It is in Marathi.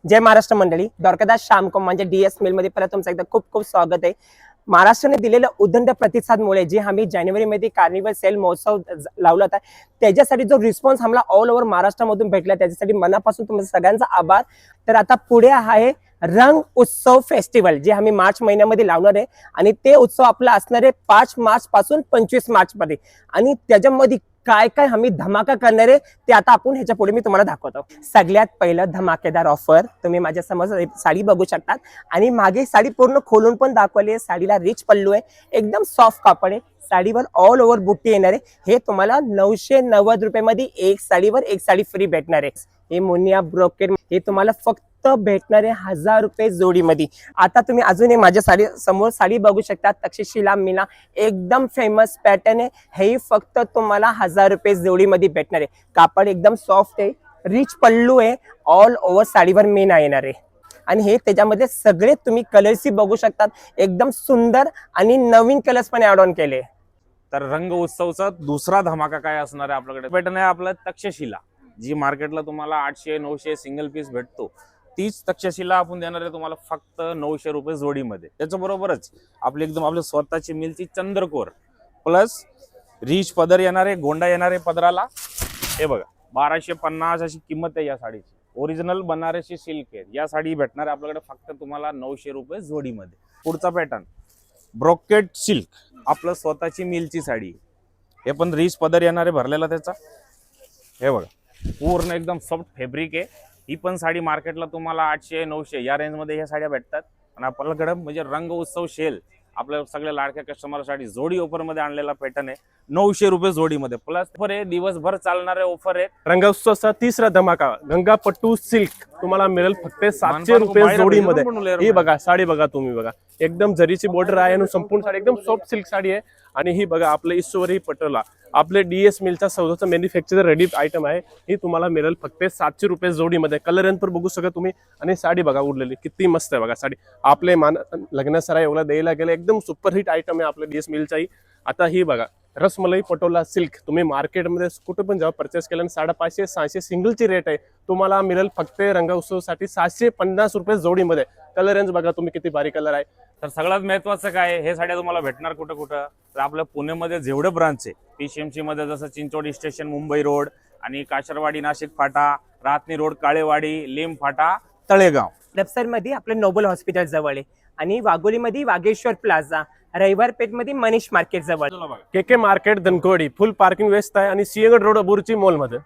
जय महाराष्ट्र मंडळी, द्वारकादास श्यामकॉम म्हणजे डीएस मिल मध्ये परत तुमचं एकदा खूप खूप स्वागत आहे। महाराष्ट्राने दिलेल्या उदंड प्रतिसादमुळे जे आम्ही जानेवारीमध्ये कार्निवल सेल महोत्सव लावला होता त्याच्यासाठी जो रिस्पॉन्स आम्हाला ऑल ओव्हर महाराष्ट्रामधून भेटला त्याच्यासाठी मनापासून तुमच्या सगळ्यांचा आभार। तर आता पुढे आहे रंग उत्सव फेस्टिवल जे आम्ही मार्च महिन्यामध्ये लावणार आहे आणि ते उत्सव आपला असणार आहे 5 मार्च पासून 25 मार्च मध्ये। आणि त्याच्यामध्ये काय काय आम्ही धमाका करणार आहे ते आता आपण ह्याच्या पुढे मी तुम्हाला दाखवतो। सगळ्यात पहिलं धमाकेदार ऑफर, तुम्ही माझ्या समोर साडी बघू शकतात आणि मागे साडी पूर्ण खोलून पण दाखवली आहे। साडीला रिच पल्लू आहे, एकदम सॉफ्ट कापड आहे, साडीवर ऑल ओव्हर बुट्टी येणार आहे। हे तुम्हाला 990 रुपयामध्ये एक साडीवर एक साडी फ्री भेटणार आहे। हे मोनिया ब्रोकेड हे तुम्हाला फक्त भेटणार आहे 1000 रुपये जोडीमध्ये। आता तुम्ही अजून माझ्या साडी समोर साडी बघू शकता, तक्षशिला मीना एकदम फेमस पॅटर्न आहे। हे फक्त तुम्हाला 1000 रुपये जोडीमध्ये भेटणार आहे। कापड एकदम सॉफ्ट आहे, रिच पल्लू आहे, ऑल ओव्हर साडीवर मीना येणार आहे आणि हे त्याच्यामध्ये सगळे तुम्ही कलर्सही बघू शकतात, एकदम सुंदर आणि नवीन कलर्स पण ऍड ऑन केले। तर रंग उत्सवचा दुसरा धमाका काय असणार आहे आपल्याकडे पॅटर्न आहे आपला तक्षशिला, जी मार्केटला तुम्हाला 800-900 सिंगल पीस भेटतो, तीच तक्षशिला आपण देणार आहे तुम्हाला फक्त 900 रुपये जोडीमध्ये। त्याच्याबरोबरच आपली एकदम आपल्या स्वतःची मिलची चंद्रकोर प्लस रिच पदर येणार आहे, गोंडा येणार आहे पदराला। हे बघा 1250 अशी किंमत आहे या साडीची। ओरिजिनल बनारसी सिल्क आहे, या साडी भेटणार आहे आपल्याकडे फक्त तुम्हाला 900 रुपये जोडीमध्ये। पुढचा पॅटर्न ब्रोकेड सिल्क, आपलं स्वतःची मिलची साडी, हे पण रिच पदर येणार आहे भरलेला त्याचा। हे बघा पूर्ण एकदम सॉफ्ट फॅब्रिक आहे। ही पण साडी मार्केटला तुम्हाला 800-900 या रेंज मध्ये ह्या साड्या भेटतात। आणि आपल्याकडे म्हणजे रंग उत्सव सेल आपल्या सगळ्या लाडक्या कस्टमरसाठी जोडी ऑफर मध्ये आणलेला पॅटर्न आहे 900 रुपये जोडीमध्ये। प्लस ऑफर आहे, दिवसभर चालणारे ऑफर आहे। रंगोत्सवचा तिसरा धमाका गंगापट्टू सिल्क तुम्हाला मिळेल फक्त 700 रुपये जोडीमध्ये। ही बघा साडी बघा तुम्ही बघा, एकदम जरीची बॉर्डर आहे आणि संपूर्ण साडी एकदम सॉफ्ट सिल्क साडी आहे। आणि ही बघा आपले ईश्वरी पटोला आपले डीएस मिलचा सौदाचा मॅन्युफॅक्चर रेडी आयटम आहे। ही तुम्हाला मिळेल फक्त 700 रुपये जोडीमध्ये। कलर रेंज पण बघू शकता तुम्ही आणि साडी बघा उरलेली किती मस्त आहे बघा साडी। आपले लग्नासराय एवढा द्यायला गेले, एकदम सुपरहिट आयटम आहे आपल्या डीएस मिलचाही। आता ही बघा रसमलाई पटोला सिल्क, तुम्ही मार्केटमध्ये कुठे पण जेव्हा परचेस केलं 550-600 सिंगलची रेट आहे, तुम्हाला मिळेल फक्त रंग उत्सवासाठी 750 रुपये जोडीमध्ये। कलर रेंज बघा तुम्ही किती भारी कलर आहे। तर सगळ्यात महत्वाचं काय आहे, हे साड्या तुम्हाला भेटणार कुठं कुठं तर आपल्या पुण्यामध्ये जेवढे ब्रांच आहे पीसीएमसी मध्ये, जसं चिंचोडी स्टेशन मुंबई रोड आणि काशरवाडी नाशिक फाटा, रातनी रोड काळेवाडी, लिम फाटा, तळेगाव। वेबसाईट मध्ये आपलं नोबल हॉस्पिटल जवळ आहे आणि वाघोलीमध्ये वाघेश्वर प्लाझा, रविवार पेठ मध्ये मनीष मार्केट जवळ, के मार्केट धनकोडी फुल पार्किंग व्यवस्था आहे आणि सिंहगड रोड अबूरची मॉल मध्ये।